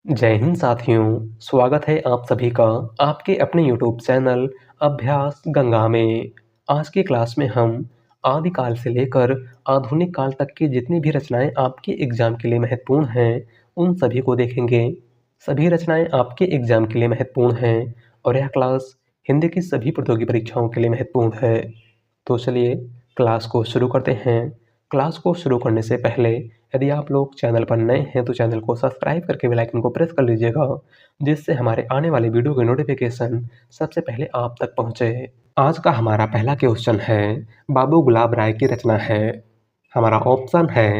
जय हिंद साथियों, स्वागत है आप सभी का आपके अपने यूट्यूब चैनल अभ्यास गंगा में। आज की क्लास में हम आदिकाल से लेकर आधुनिक काल तक की जितनी भी रचनाएं आपके एग्जाम के लिए महत्वपूर्ण हैं, उन सभी को देखेंगे। सभी रचनाएं आपके एग्जाम के लिए महत्वपूर्ण हैं और यह क्लास हिंदी की सभी प्रतियोगी परीक्षाओं के लिए महत्वपूर्ण है। तो चलिए क्लास को शुरू करते हैं। क्लास को शुरू करने से पहले यदि आप लोग चैनल पर नए हैं तो चैनल को सब्सक्राइब करके बेल आइकन को प्रेस कर लीजिएगा, जिससे हमारे आने वाले वीडियो के नोटिफिकेशन सबसे पहले आप तक पहुंचे। आज का हमारा पहला क्वेश्चन है, बाबू गुलाब राय की रचना है। हमारा ऑप्शन है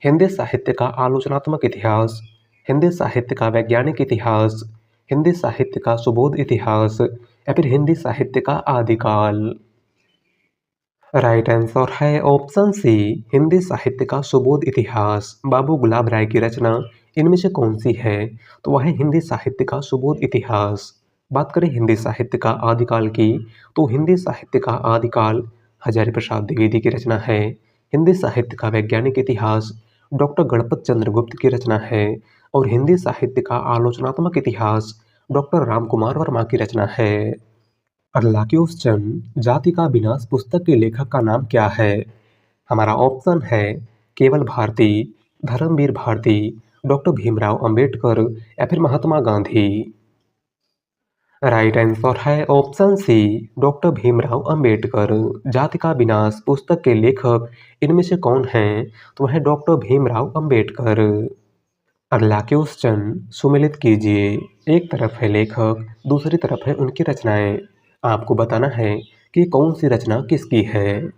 हिंदी साहित्य का आलोचनात्मक इतिहास, हिंदी साहित्य का वैज्ञानिक इतिहास, हिंदी साहित्य का सुबोध इतिहास या फिर हिंदी साहित्य का आदिकाल। राइट आंसर है ऑप्शन सी, हिंदी साहित्य का सुबोध इतिहास। बाबू गुलाब राय की रचना इनमें से कौन सी है? तो वह है हिंदी साहित्य का सुबोध इतिहास। बात करें हिंदी साहित्य का आदिकाल की, तो हिंदी साहित्य का आदिकाल हजारी प्रसाद द्विवेदी की रचना है। हिंदी साहित्य का वैज्ञानिक इतिहास डॉक्टर गणपत चंद्र गुप्त की रचना है और हिंदी साहित्य का आलोचनात्मक इतिहास डॉक्टर राम कुमार वर्मा की रचना है। अगला क्वेश्चन, जाति का विनाश पुस्तक के लेखक का नाम क्या है? हमारा ऑप्शन है केवल भारती, धर्मवीर भारती, डॉक्टर भीमराव अंबेडकर या फिर महात्मा गांधी। राइट आंसर है option C, doctor Bhimrao Ambedkar. जाति का विनाश पुस्तक के लेखक इनमें से कौन हैं? तो वह डॉक्टर भीमराव अंबेडकर। अगला क्वेश्चन सुमेलित कीजिए। एक तरफ है लेखक, दूसरी तरफ है उनकी रचनाएं। आपको बताना है कि कौन सी रचना किसकी है।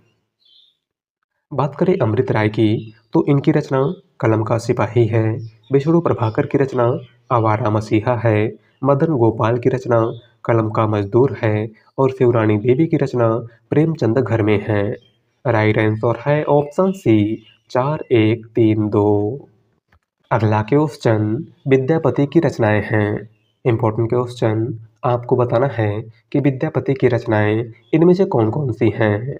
बात करें अमृत राय की, तो इनकी रचना कलम का सिपाही है। विष्णु प्रभाकर की रचना आवारा मसीहा है। मदन गोपाल की रचना कलम का मजदूर है और शिवरानी देवी की रचना प्रेमचंद घर में है। राइट आंसर है ऑप्शन सी, 4132। अगला क्वेश्चन विद्यापति की रचनाएं हैं। इंपॉर्टेंट क्वेश्चन, आपको बताना है कि विद्यापति की रचनाएं इनमें से कौन कौन सी हैं।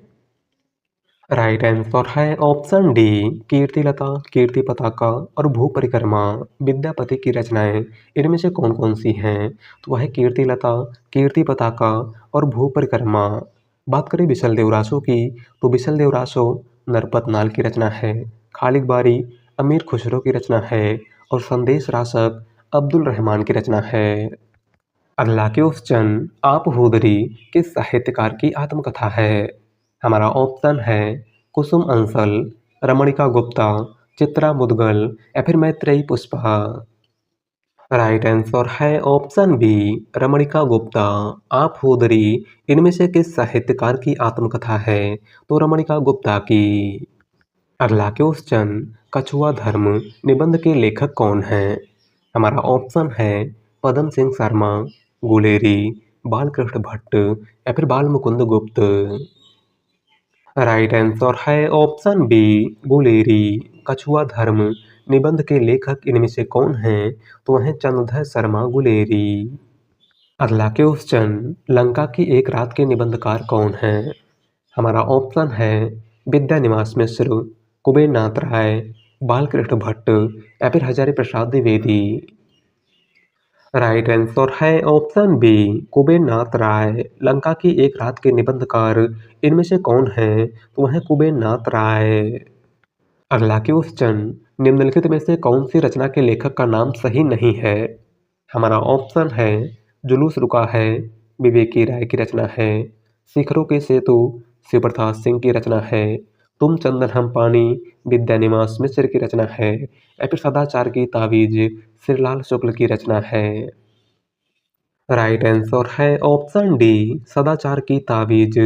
राइट आंसर है ऑप्शन डी, कीर्तिलता, कीर्ति पताका और भू परिक्रमा। विद्यापति की रचनाएं इनमें से कौन कौन सी हैं? तो वह है कीर्तिलता, कीर्ति पताका और भू परिक्रमा। बात करें विशल देवरासो की, तो विशल देवरासो नरपत नाल की रचना है। खालिद बारी अमीर खुसरो की रचना है और संदेश रासक अब्दुल रहमान की रचना है। अगला क्वेश्चन, आप हुदरी किस साहित्यकार की आत्मकथा है? हमारा ऑप्शन है कुसुम अंसल, रमणिका गुप्ता, चित्रा मुदगल या फिर मैत्रेयी पुष्पा। राइट आंसर है ऑप्शन बी, रमणिका गुप्ता। आप हुदरी इनमें से किस साहित्यकार की आत्मकथा है? तो रमणिका गुप्ता की। अगला क्वेश्चन, कछुआ धर्म निबंध के लेखक कौन हैं? हमारा ऑप्शन है पदम सिंह शर्मा, गुलेरी, बालकृष्ण भट्ट या फिर बाल मुकुंद गुप्त। राइट आंसर है ऑप्शन बी, गुलेरी। कछुआ धर्म निबंध के लेखक इनमें से कौन हैं? तो वह हैं चंद्रधर शर्मा गुलेरी। अगला क्वेश्चन, लंका की एक रात के निबंधकार कौन हैं? हमारा ऑप्शन है विद्या निवास मिश्र, कुबेर नाथ राय, बालकृष्ण भट्ट या फिर हजारी प्रसाद द्विवेदी। राइट आंसर है ऑप्शन बी, कुबेर नाथ राय। लंका की एक रात के निबंधकार इनमें से कौन है? तो वह है कुबेर नाथ राय। अगला क्वेश्चन, निम्नलिखित में से कौन सी रचना के लेखक का नाम सही नहीं है? हमारा ऑप्शन है जुलूस रुका है, विवेकी राय की रचना है। शिखरों के सेतु शिवप्रताप सिंह की रचना है। तुम चंदन हम पानी विद्यानिवास मिश्र की रचना है या फिर सदाचार की तावीज श्रीलाल शुक्ल की रचना है। राइट आंसर है ऑप्शन डी, सदाचार की तावीज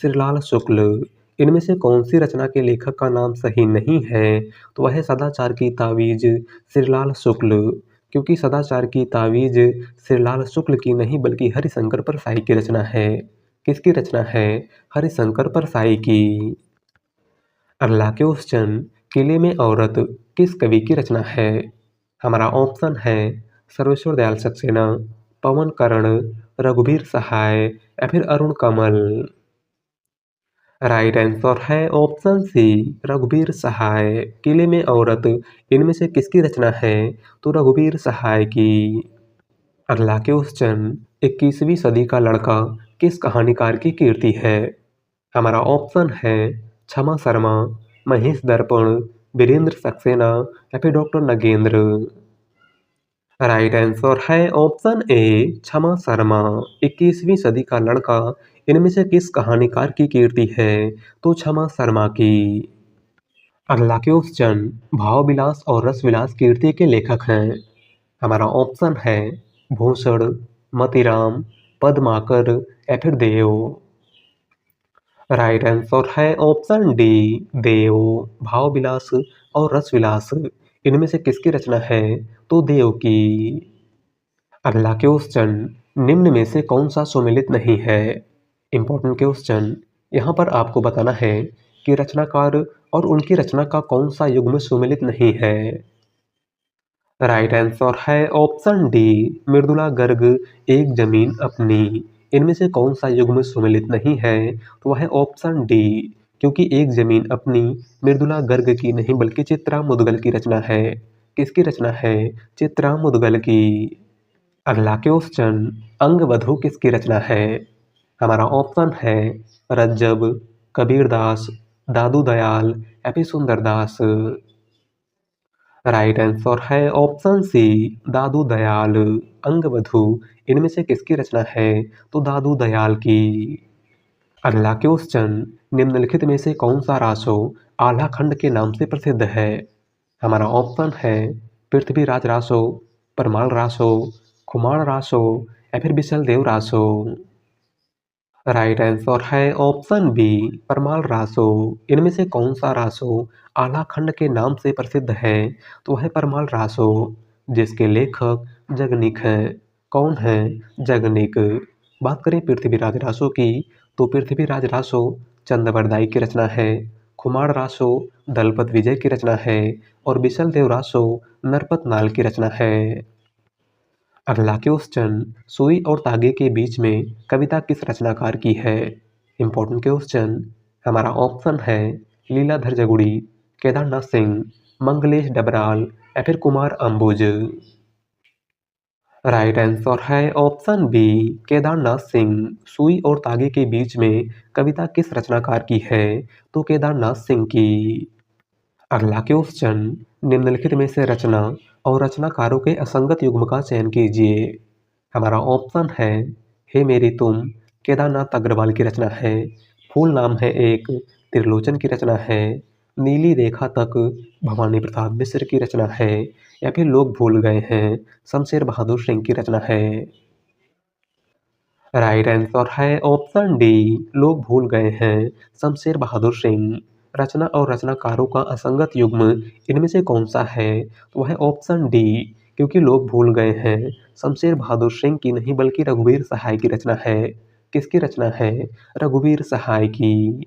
श्रीलाल शुक्ल। इनमें से कौन सी रचना के लेखक का नाम सही नहीं है? तो वह है सदाचार की तावीज श्रीलाल शुक्ल, क्योंकि सदाचार की तावीज श्रीलाल शुक्ल की नहीं बल्कि हरिशंकर परसाई की रचना है। किसकी रचना है? हरिशंकर परसाई की। अगला क्वेश्चन, किले में औरत किस कवि की रचना है? हमारा ऑप्शन है सर्वेश्वर दयाल सक्सेना, पवन कर्ण, रघुवीर सहाय या फिर अरुण कमल। राइट आंसर है ऑप्शन सी रघुवीर सहाय। किले में औरत इनमें से किसकी रचना है? तो रघुवीर सहाय की। अगला क्वेश्चन, 21वीं सदी का लड़का किस कहानीकार की कीर्ति है? हमारा ऑप्शन है क्षमा शर्मा, महेश दर्पण, वीरेंद्र सक्सेना या फिर डॉक्टर नगेंद्र। राइट आंसर है ऑप्शन ए क्षमा शर्मा। 21वीं सदी का लड़का इनमें से किस कहानीकार की कीर्ति है? तो क्षमा शर्मा की। अगला क्वेश्चन, भाव विलास और रस विलास कीर्ति के लेखक हैं। हमारा ऑप्शन है भूषण, मतीराम, पद्माकर या फिर देव। राइट आंसर है ऑप्शन डी देव। भाव विलास और रस विलास इनमें से किसकी रचना है? तो देव की। अगला क्वेश्चन, निम्न में से कौन सा सुमेलित नहीं है? Important question. यहाँ पर आपको बताना है कि रचनाकार और उनकी रचना का कौन सा युग्म सुमेलित नहीं है। राइट आंसर है ऑप्शन डी मृदुला गर्ग एक जमीन अपनी। इनमें से कौन सा युग्म सुमेलित नहीं है? तो वह है ऑप्शन डी, क्योंकि एक जमीन अपनी मृदुला गर्ग की नहीं बल्कि चित्रा मुदगल की रचना है। किसकी रचना है? चित्रा मुदगल की। अगला क्वेश्चन, अंगवधु किसकी रचना है? हमारा ऑप्शन है रज्जब, कबीरदास, दादू दयाल या फिर सुंदरदास। राइट आंसर है ऑप्शन सी दादू दयाल। अंगवधु इनमें से किसकी रचना है? तो दादू दयाल की। अगला क्वेश्चन, निम्नलिखित में से कौन सा रासो आल्हा खंड के नाम से प्रसिद्ध है? हमारा ऑप्शन है पृथ्वीराज रासो, परमाल रासो, कुमार रासो या फिर बिसल देव रासो। राइट आंसर है ऑप्शन बी परमाल रासो। इनमें से कौन सा रासो आल्हा खंड के नाम से प्रसिद्ध है? तो वह परमाल रासो, जिसके लेखक जगनिक हैं। कौन है? जगनिक। बात करें पृथ्वीराज रासो की, तो पृथ्वीराज रासो चंदवरदाई की रचना है। कुमार रासो दलपत विजय की रचना है और बिसल देव रासो नरपत नाल की रचना है। अगला क्वेश्चन, सुई और तागे के बीच में कविता किस रचनाकार की है? Important question. हमारा ऑप्शन है लीलाधर जगुड़ी, केदारनाथ सिंह, मंगलेश डबराल या फिर कुमार अंबुज। राइट आंसर है ऑप्शन बी केदारनाथ सिंह। सुई और तागे के बीच में कविता किस रचनाकार की है? तो केदारनाथ सिंह की। अगला क्वेश्चन, निम्नलिखित में से रचना और रचनाकारों के असंगत युग्म का चयन कीजिए। हमारा ऑप्शन है हे मेरी तुम, केदारनाथ अग्रवाल की रचना है। फूल नाम है एक, त्रिलोचन की रचना है। नीली रेखा तक, भवानी प्रसाद मिश्र की रचना है या फिर लोग भूल गए हैं, शमशेर बहादुर सिंह की रचना है। राइट आंसर है ऑप्शन डी लोग भूल गए हैं, शमशेर बहादुर सिंह। रचना और रचनाकारों का असंगत युग्म इनमें से कौन सा है? तो वह है ऑप्शन डी, क्योंकि लोग भूल गए हैं शमशेर बहादुर सिंह की नहीं बल्कि रघुवीर सहाय की रचना है। किसकी रचना है? रघुवीर सहाय की।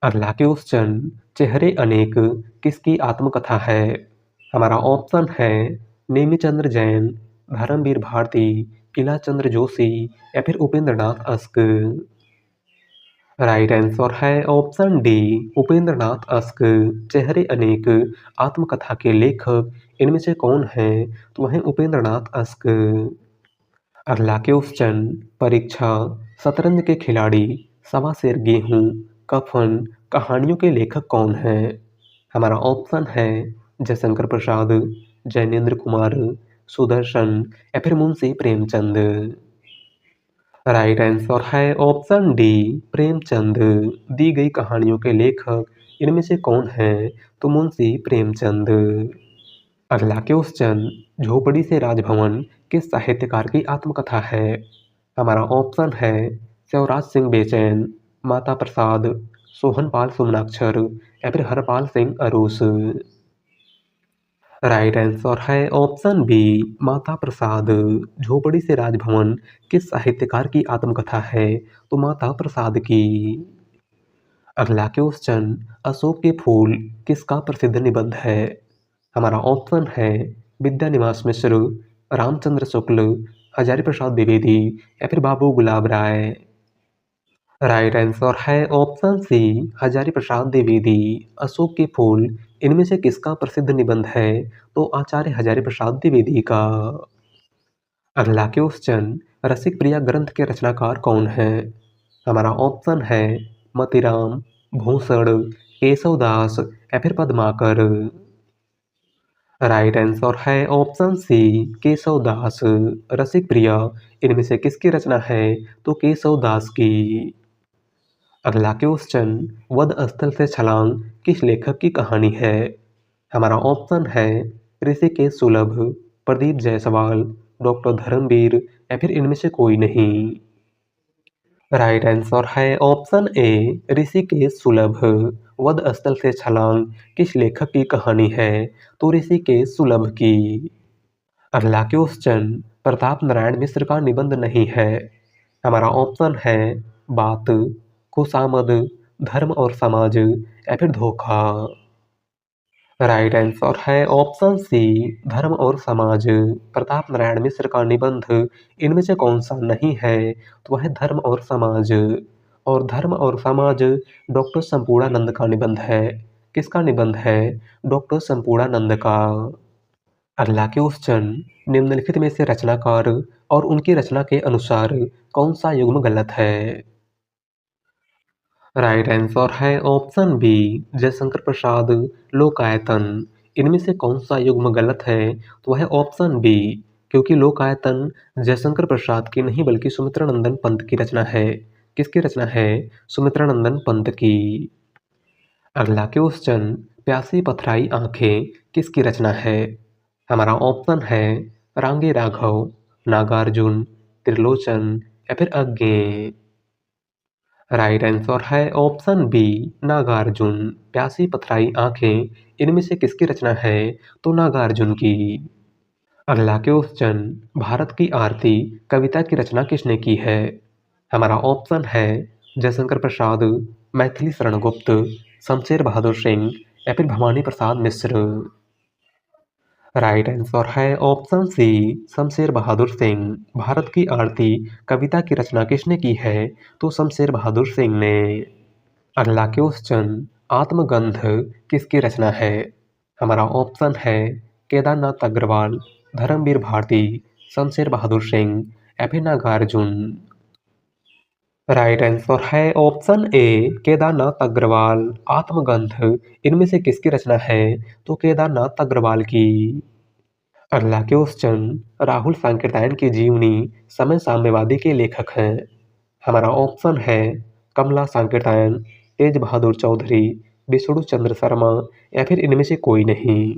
अगला क्वेश्चन, चेहरे अनेक किसकी आत्मकथा है? हमारा ऑप्शन है नेमिचंद्र जैन, धर्मवीर भारती, इलाचंद्र जोशी या फिर Upendra Nath ask. Right answer है option D Upendra Nath ask. चेहरे अनेक आत्मकथा के लेखक इनमें से कौन है? तो वह है उपेंद्र नाथ अस्क। अगला क्वेश्चन, परीक्षा, शतरंज के खिलाड़ी, सवा शेर गेहूं, कफन कहानियों के लेखक कौन हैं? हमारा ऑप्शन है जयशंकर प्रसाद, जैनेन्द्र कुमार, सुदर्शन या फिर मुंशी प्रेमचंद। राइट आंसर है ऑप्शन डी प्रेमचंद। दी गई कहानियों के लेखक इनमें से कौन है? तो मुंशी प्रेमचंद। अगला क्वेश्चन, झोपड़ी से राजभवन किस साहित्यकार की आत्मकथा है? हमारा ऑप्शन है शिवराज सिंह बेचैन, माता प्रसाद, सोहनपाल सुमनाक्षर या फिर हरपाल सिंह अरूस। राइट आंसर है ऑप्शन बी माता प्रसाद। झोपड़ी से राजभवन किस साहित्यकार की आत्मकथा है? तो माता प्रसाद की। अगला क्वेश्चन, अशोक के फूल किसका प्रसिद्ध निबंध है? हमारा ऑप्शन है विद्यानिवास मिश्र, रामचंद्र शुक्ल, हजारी प्रसाद द्विवेदी या फिर बाबू गुलाब राय। राइट आंसर है ऑप्शन सी हजारी प्रसाद द्विवेदी। अशोक के फूल इनमें से किसका प्रसिद्ध निबंध है? तो आचार्य हजारी प्रसाद द्विवेदी का। अगला क्वेश्चन, रसिक प्रिया ग्रंथ के रचनाकार कौन है? हमारा ऑप्शन है मतीराम, भूषण, केशवदास या फिर पद्माकर। राइट आंसर है ऑप्शन सी केशवदास। रसिक प्रिया इनमें से किसकी रचना है? तो केशवदास की। अगला क्वेश्चन, वध स्थल से छलांग किस लेखक की कहानी है? हमारा ऑप्शन है ऋषिकेश सुलभ, प्रदीप जायसवाल, डॉक्टर धर्मवीर या फिर इनमें से कोई नहीं। राइट आंसर है ऑप्शन ए ऋषिकेश सुलभ। वध स्थल से छलांग किस लेखक की कहानी है? तो ऋषिकेश सुलभ की। अगला क्वेश्चन, प्रताप नारायण मिश्र का निबंध नहीं है। हमारा ऑप्शन है बात, खुशामद, धर्म और समाज या फिर धोखा। राइट आंसर है ऑप्शन सी धर्म और समाज। प्रताप नारायण मिश्र का निबंध इनमें से कौन सा नहीं है? तो वह धर्म और समाज। और धर्म और समाज डॉक्टर संपूर्णानंद का निबंध है। किसका निबंध है? डॉक्टर संपूर्णानंद का। अगला क्वेश्चन, निम्नलिखित में से रचनाकार और उनकी रचना के अनुसार कौन सा युग्म गलत है? राइट आंसर है ऑप्शन बी जयशंकर प्रसाद लोकायतन। इनमें से कौन सा युग्म गलत है? तो वह ऑप्शन बी, क्योंकि लोकायतन जयशंकर प्रसाद की नहीं बल्कि सुमित्रानंदन पंत की रचना है। किसकी रचना है? सुमित्रानंदन पंत की। अगला क्वेश्चन, प्यासी पथराई आंखें किसकी रचना है? हमारा ऑप्शन है रांगे राघव, नागार्जुन, त्रिलोचन या फिर अज्ञे। राइट आंसर है ऑप्शन बी नागार्जुन। प्यासी पथराई आंखें इनमें से किसकी रचना है? तो नागार्जुन की। अगला क्वेश्चन, भारत की आरती कविता की रचना किसने की है? हमारा ऑप्शन है जयशंकर प्रसाद, मैथिली शरण गुप्त, शमशेर बहादुर सिंह या फिर भवानी प्रसाद मिश्र। राइट आंसर है ऑप्शन सी शमशेर बहादुर सिंह। भारत की आरती कविता की रचना किसने की है? तो शमशेर बहादुर सिंह ने। अगला क्वेश्चन, आत्मगंध किसकी रचना है? हमारा ऑप्शन है केदारनाथ अग्रवाल, धर्मवीर भारती, शमशेर बहादुर सिंह या फिर नागार्जुन। राइट आंसर है ऑप्शन ए केदारनाथ अग्रवाल। आत्मगंध इनमें से किसकी रचना है? तो केदारनाथ अग्रवाल की। अगला क्वेश्चन, राहुल सांकृत्यायन की जीवनी समय साम्यवादी के लेखक हैं। हमारा ऑप्शन है कमला सांकृत्यायन, तेज बहादुर चौधरी, विष्णु चंद्र शर्मा या फिर इनमें से कोई नहीं।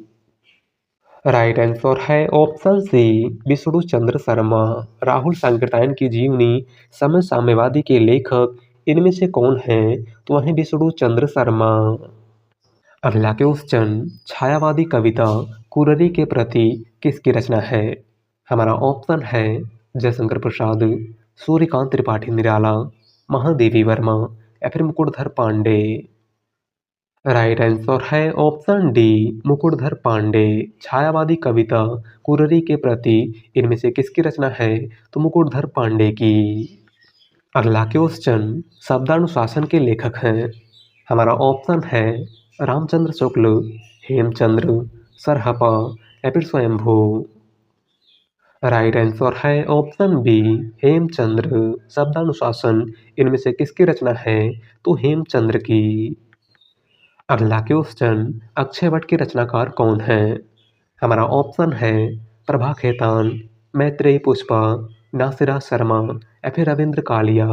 राइट आंसर है ऑप्शन सी विष्णु चंद्र शर्मा। राहुल सांकृत्यायन की जीवनी समय साम्यवादी के लेखक इनमें से कौन है? तो वह विष्णु चंद्र शर्मा। अगला क्वेश्चन, छायावादी कविता कुररी के प्रति किसकी रचना है? हमारा ऑप्शन है जयशंकर प्रसाद, सूर्यकांत त्रिपाठी निराला, महादेवी वर्मा या फिर मुकुटधर पांडे। राइट आंसर है ऑप्शन डी मुकुटधर पांडे। छायावादी कविता कुररी के प्रति इनमें से किसकी रचना है? तो मुकुटधर पांडे की। अगला क्वेश्चन, शब्दानुशासन के लेखक हैं। हमारा ऑप्शन है रामचंद्र शुक्ल, हेमचंद्र, सरहपा या फिर स्वयंभू। राइट आंसर है ऑप्शन बी हेमचंद्र। शब्दानुशासन इनमें से किसकी रचना है? तो हेमचंद्र की। अगला क्वेश्चन, अक्षयवट के रचनाकार कौन है? हमारा ऑप्शन है प्रभा खेतान, मैत्रेयी पुष्पा, नासिरा शर्मा या फिर रविंद्र कालिया।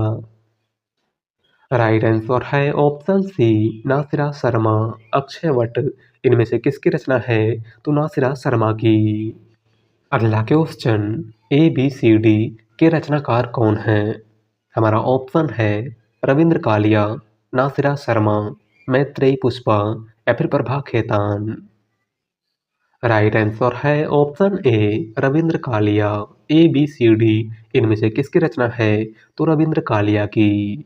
राइट आंसर है ऑप्शन सी नासिरा शर्मा। अक्षयवट इनमें से किसकी रचना है? तो नासिरा शर्मा की। अगला question, A B C D के रचनाकार कौन है? हमारा ऑप्शन है रविंद्र कालिया, नासिरा शर्मा, मैत्रेयी पुष्पा या फिर प्रभा खेतान। राइट आंसर है option A Ravindra Kalia. A B C D इनमें से किसकी रचना है? तो रविंद्र कालिया की।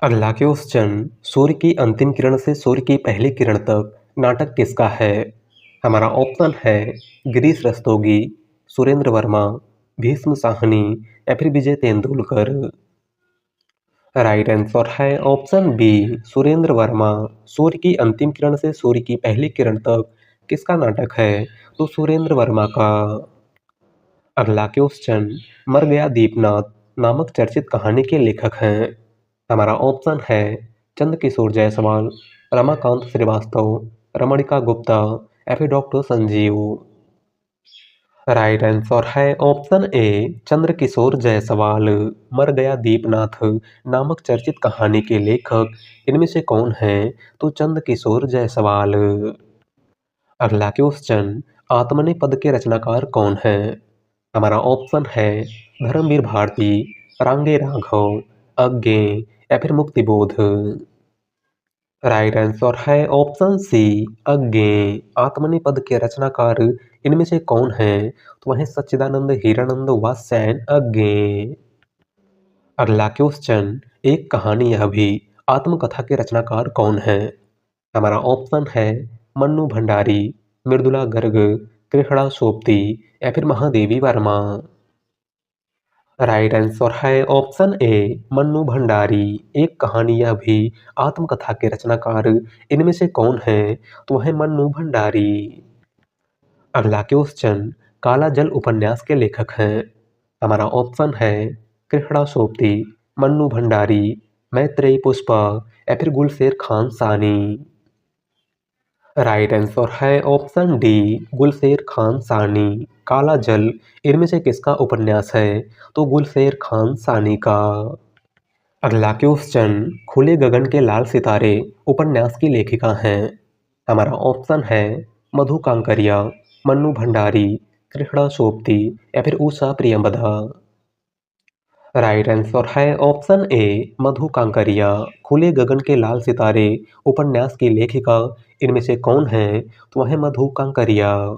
अगला क्वेश्चन, सूर्य की अंतिम किरण से सूर्य की पहली किरण तक नाटक किसका है? हमारा ऑप्शन है गिरीश रस्तोगी, सुरेंद्र वर्मा, भीष्म साहनी या फिर विजय तेंदुलकर। राइट आंसर है ऑप्शन बी सुरेंद्र वर्मा। सूर्य की अंतिम किरण से सूर्य की पहली किरण तक किसका नाटक है? तो सुरेंद्र वर्मा का। अगला क्वेश्चन, मर गया दीपनाथ नामक चर्चित कहानी के लेखक हैं? हमारा ऑप्शन है चंद्रकिशोर जायसवाल, रमाकांत श्रीवास्तव, रमणिका गुप्ता या फिर डॉक्टर संजीव। राइट आंसर है ऑप्शन ए चंद्रकिशोर जायसवाल। मर गया दीपनाथ नामक चर्चित कहानी के लेखक इनमें से कौन हैं? तो चंद्रकिशोर जायसवाल। अगला क्वेश्चन, आत्मने पद के रचनाकार कौन हैं? हमारा ऑप्शन है धर्मवीर भारती, रांगे राघव, अज्ञे या फिर मुक्तिबोध। राइट आंसर है ऑप्शन सी अज्ञे। आत्मने पद के रचनाकार इनमें से कौन हैं? तो वह सच्चिदानंद हीरानंद वात्स्यायन अज्ञे। अगला क्वेश्चन, एक कहानी यह भी आत्मकथा के रचनाकार कौन है? हमारा ऑप्शन है मन्नू भंडारी, मृदुला गर्ग, कृष्णा सोपती या फिर महादेवी वर्मा। राइट आंसर है ऑप्शन ए मन्नू भंडारी। एक कहानी यह भी आत्मकथा के रचनाकार इनमें से कौन है? तो वह मन्नू भंडारी। अगला क्वेश्चन, काला जल उपन्यास के लेखक हैं? हमारा ऑप्शन है कृष्णा सोपती, मन्नू भंडारी, मैत्रेयी पुष्पा या फिर गुलशेर खान सानी। राइट आंसर है ऑप्शन डी गुलशेर खान सानी। काला जल इनमें से किसका उपन्यास है? तो गुलशेर खान सानी का। अगला क्वेश्चन, खुले गगन के लाल सितारे उपन्यास की लेखिका हैं? हमारा ऑप्शन है मधु कांकरिया, मन्नू भंडारी, कृष्णा सोपती या फिर उषा प्रियंवदा। राइट आंसर है ऑप्शन ए मधु कांकरिया। खुले गगन के लाल सितारे उपन्यास की लेखिका इनमें से कौन है? तो वह है मधु कांकरिया।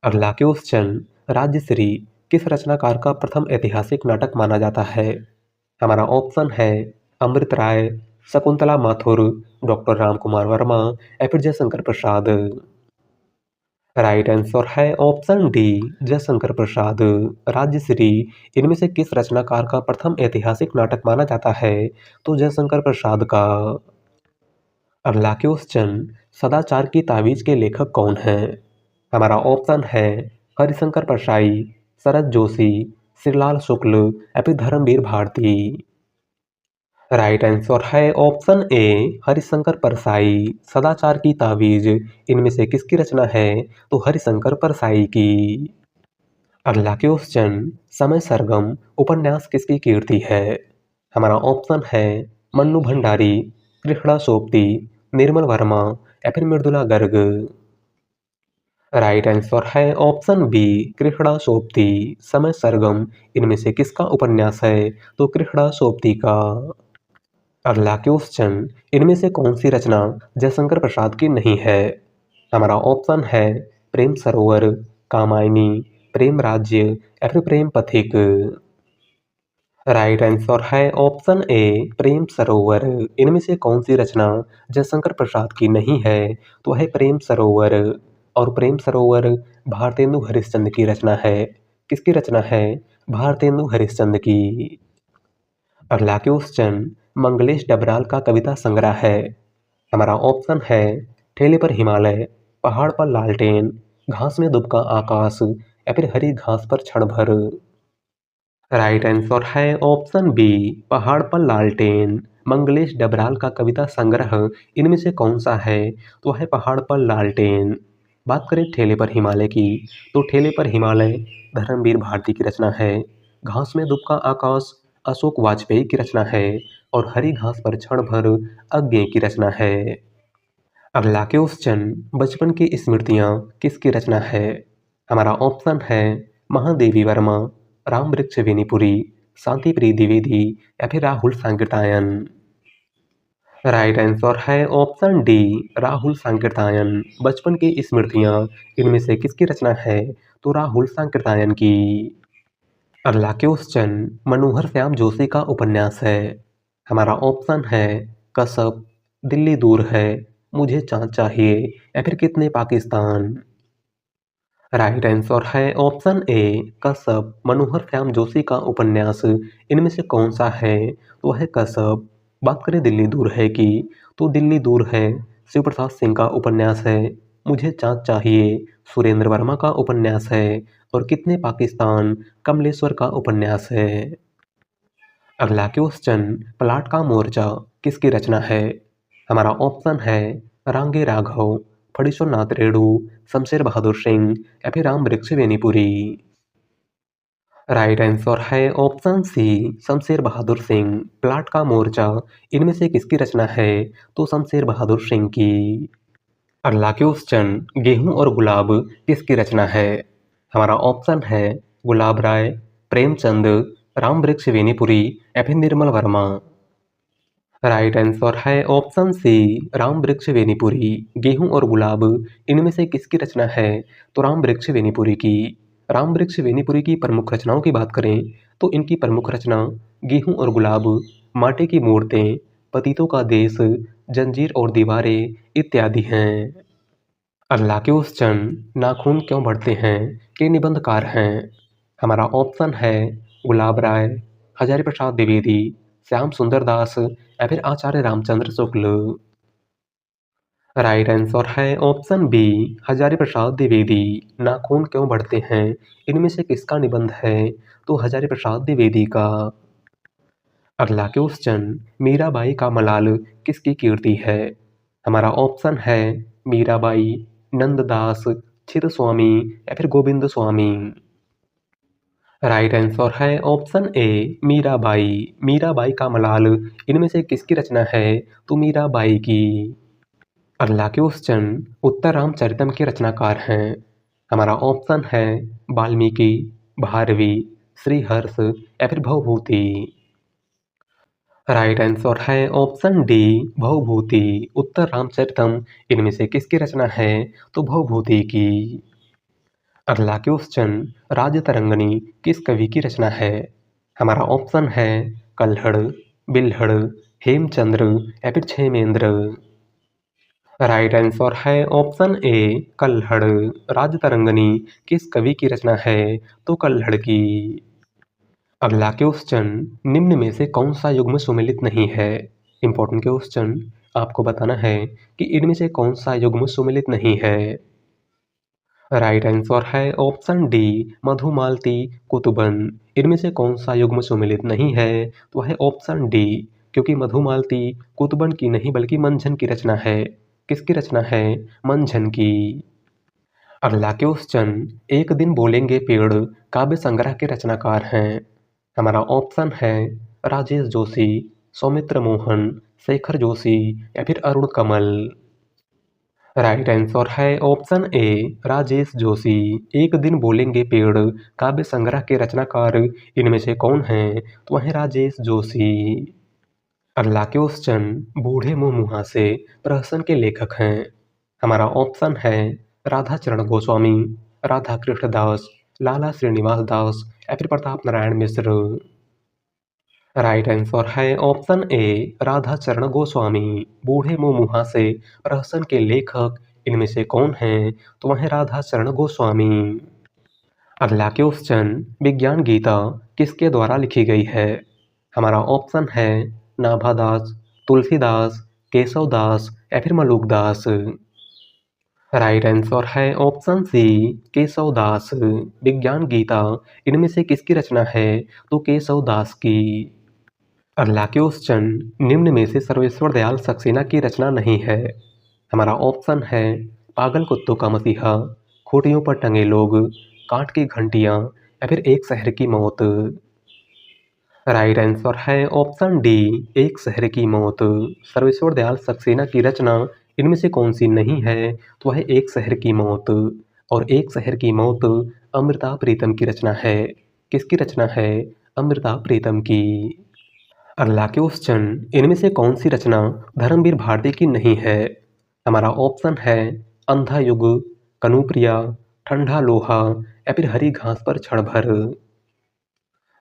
अगला क्वेश्चन, राज्यश्री किस रचनाकार का प्रथम ऐतिहासिक नाटक माना जाता है? हमारा ऑप्शन है अमृत राय, शकुंतला माथुर, डॉक्टर राम कुमार वर्मा या फिर जयशंकर प्रसाद। राइट आंसर है ऑप्शन डी जयशंकर प्रसाद। राज्यश्री इनमें से किस रचनाकार का प्रथम ऐतिहासिक नाटक माना जाता है? तो जयशंकर प्रसाद का। अगला क्वेश्चन, सदाचार की तावीज के लेखक कौन हैं? हमारा ऑप्शन है हरिशंकर परसाई, शरद जोशी, श्रीलाल शुक्ल या फिर धर्मवीर भारती। राइट आंसर है ऑप्शन ए हरिशंकर परसाई। सदाचार की तावीज इनमें से किसकी रचना है? तो हरिशंकर परसाई की। अगला क्वेश्चन, समय सरगम उपन्यास किसकी कीर्ति है? हमारा ऑप्शन है मन्नू भंडारी, कृष्णा सोपती, निर्मल वर्मा या फिर मृदुला गर्ग। राइट आंसर है ऑप्शन बी कृष्णा सोपती। समय सरगम इनमें से किसका उपन्यास है? तो कृष्णा सोपती का। अगला क्वेश्चन, इनमें से कौन सी रचना जयशंकर प्रसाद की नहीं है? हमारा ऑप्शन है प्रेम सरोवर, कामायनी, प्रेम राज्य या फिर प्रेम पथिक। राइट आंसर है ऑप्शन ए प्रेम सरोवर। इनमें से कौन सी रचना जयशंकर प्रसाद की नहीं है? तो है प्रेम सरोवर। और प्रेम सरोवर भारतेंदु हरिश्चंद्र की रचना है। किसकी रचना है? भारतेंदु हरिश्चंद्र की। अगला क्वेश्चन, मंगलेश डबराल का कविता संग्रह है? हमारा ऑप्शन है ठेले पर हिमालय, पहाड़ पर लालटेन, घास में दुबका आकाश या फिर हरी घास पर क्षण भर। राइट आंसर है ऑप्शन बी पहाड़ पर लालटेन। मंगलेश डबराल का कविता संग्रह इनमें से कौन सा है? तो है पहाड़ पर लालटेन। बात करें ठेले पर हिमालय की, तो ठेले पर हिमालय धर्मवीर भारती की रचना है। घास में दुबका आकाश अशोक वाजपेयी की रचना है। और हरी घास पर क्षण भर अज्ञे की रचना है। अगला क्वेश्चन, बचपन की स्मृतियाँ किसकी रचना है? हमारा ऑप्शन है महादेवी वर्मा, राम वृक्ष वेनीपुरी, शांति प्रिय द्विवेदी या फिर राहुल सांकृतायन। राइट आंसर है ऑप्शन डी राहुल सांकृतायन। बचपन की स्मृतियाँ इनमें से किसकी रचना है? तो राहुल सांकृतायन की। अगला क्वेश्चन, मनोहर श्याम जोशी का उपन्यास है? हमारा ऑप्शन है कसब, दिल्ली दूर है, मुझे चाँद चाहिए या फिर कितने पाकिस्तान। राइट आंसर है ऑप्शन ए कसब। मनोहर श्याम जोशी का उपन्यास इनमें से कौन सा है? तो है कसब। बात करें दिल्ली दूर है की, तो दिल्ली दूर है शिव प्रसाद सिंह का उपन्यास है। मुझे चाँद चाहिए सुरेंद्र वर्मा का उपन्यास है। और कितने पाकिस्तान कमलेश्वर का उपन्यास है। अगला क्वेश्चन, प्लाट का मोर्चा किसकी रचना है? हमारा ऑप्शन है रांगे राघव, फणीश्वर नाथ रेणु, शमशेर बहादुर सिंह या फिर राम वृक्ष वेनीपुरी। राइट आंसर है ऑप्शन सी शमशेर बहादुर सिंह। प्लाट का मोर्चा इनमें से किसकी रचना है? तो शमशेर बहादुर सिंह की। अगला क्वेश्चन, गेहूं और गुलाब किसकी रचना है? हमारा ऑप्शन है गुलाब राय, प्रेमचंद, राम वृक्ष वेनीपुरी या फिर निर्मल वर्मा। राइट आंसर है ऑप्शन सी राम वृक्ष वेनीपुरी। गेहूं और गुलाब इनमें से किसकी रचना है? तो राम वृक्ष वेनीपुरी की। राम वृक्ष वेनीपुरी की प्रमुख रचनाओं की बात करें तो इनकी प्रमुख रचना गेहूं और गुलाब, माटी की मूर्तें, पतितों का देश, जंजीर और दीवारें इत्यादि हैं। अगला क्वेश्चन, नाखून क्यों बढ़ते हैं के निबंधकार हैं? हमारा ऑप्शन है गुलाब राय, हजारी प्रसाद द्विवेदी, श्याम सुंदर दास या फिर आचार्य रामचंद्र शुक्ल। राइट आंसर है ऑप्शन बी हजारी प्रसाद द्विवेदी। नाखून क्यों बढ़ते हैं इनमें से किसका निबंध है? तो हजारी प्रसाद द्विवेदी का। अगला क्वेश्चन, मीराबाई का मलाल किसकी कीर्ति है? हमारा ऑप्शन है मीराबाई, नंददास, चिर स्वामी या फिर गोविंद स्वामी। राइट आंसर है ऑप्शन ए मीराबाई। मीराबाई का मलाल इनमें से किसकी रचना है? तो मीराबाई की। अगला क्वेश्चन, उत्तर रामचरितम के रचनाकार हैं? हमारा ऑप्शन है वाल्मीकि, भारवी, श्रीहर्ष या फिर भवभूति। राइट आंसर है ऑप्शन डी भवभूति। उत्तर रामचरितम इनमें से किसकी रचना है? तो भवभूति की। अगला क्वेश्चन, राजतरंगिणी किस कवि की रचना है? हमारा ऑप्शन है कल्हड़, बिल्हड़, हेमचंद्र या फिर क्षेमेंद्र। राइट आंसर है ऑप्शन ए कल्हड़। राजतरंगिणी किस कवि की रचना है? तो कल्हड़ की। अगला क्वेश्चन, निम्न में से कौन सा युग्म सुमेलित नहीं है? इंपॉर्टेंट क्वेश्चन, आपको बताना है कि इनमें से कौन सा युग्म सुमेलित नहीं है। राइट आंसर है ऑप्शन डी मधुमालती, कुतुबन। इनमें से कौन सा युग्म सुमेलित नहीं है? तो है ऑप्शन डी, क्योंकि मधुमालती कुतुबन की नहीं बल्कि मंझन की रचना है। किसकी रचना है? मंझन की। अगला क्वेश्चन, एक दिन बोलेंगे पेड़ काव्य संग्रह के रचनाकार हैं? हमारा ऑप्शन है राजेश जोशी, सौमित्र मोहन, शेखर जोशी या फिर अरुण कमल। राइट आंसर है ऑप्शन ए राजेश जोशी। एक दिन बोलेंगे पेड़ काव्य संग्रह के रचनाकार इनमें से कौन हैं? तो वह है राजेश जोशी। अगला क्वेश्चन, बूढ़े मुंह मुहासे प्रहसन के लेखक हैं? हमारा ऑप्शन है राधा चरण गोस्वामी, राधा कृष्ण दास, लाला श्रीनिवास दास या फिर प्रताप नारायण मिश्र। राइट आंसर है ऑप्शन ए राधा चरण गोस्वामी। बूढ़े मुंह मुहासे प्रहसन के लेखक इनमें से कौन हैं? तो वह है राधा चरण गोस्वामी। अगला क्वेश्चन, विज्ञान गीता किसके द्वारा लिखी गई है? हमारा ऑप्शन है नाभादास, तुलसीदास, केशवदास या फिर मलुकदास। राइट आंसर है ऑप्शन सी केशवदास। विज्ञान गीता इनमें से किसकी रचना है? तो केशवदास की। अगला क्वेश्चन, निम्न में से सर्वेश्वर दयाल सक्सेना की रचना नहीं है? हमारा ऑप्शन है पागल कुत्तों का मसीहा, खूंटियों पर टंगे लोग, कांट की घंटियां या फिर एक शहर की मौत। राइट आंसर है ऑप्शन डी एक शहर की मौत। सर्वेश्वर दयाल सक्सेना की रचना इनमें से कौन सी नहीं है? तो वह एक शहर की मौत। और एक शहर की मौत अमृता प्रीतम की रचना है। किसकी रचना है? अमृता प्रीतम की। अगला क्वेश्चन, इनमें से कौन सी रचना धर्मवीर भारती की नहीं है? हमारा ऑप्शन है अंधा युग, कनुप्रिया, ठंडा लोहा या फिर हरी घास पर क्षण भर।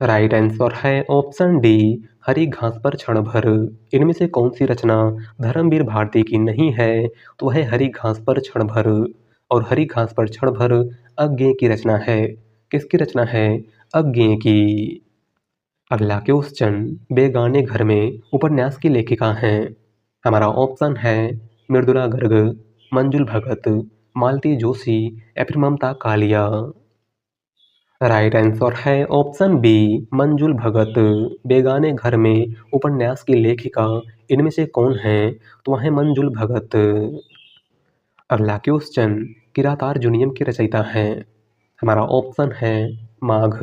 राइट आंसर है ऑप्शन डी हरी घास पर क्षण भर। इनमें से कौन सी रचना धर्मवीर भारती की नहीं है? तो वह हरी घास पर क्षण भर। और हरी घास पर क्षण भर अज्ञेय की रचना है। किसकी रचना है? अज्ञेय की। अगला क्वेश्चन, बेगाने घर में उपन्यास की लेखिका हैं। हमारा ऑप्शन है मृदुला गर्ग, मंजुल भगत, मालती जोशी या फिर ममता कालिया। राइट आंसर है ऑप्शन बी, मंजुल भगत। बेगाने घर में उपन्यास की लेखिका इनमें से कौन है? तो वह है मंजुल भगत। अगला क्वेश्चन, किरातार्जुनीयम की रचयिता हैं। हमारा ऑप्शन है माघ,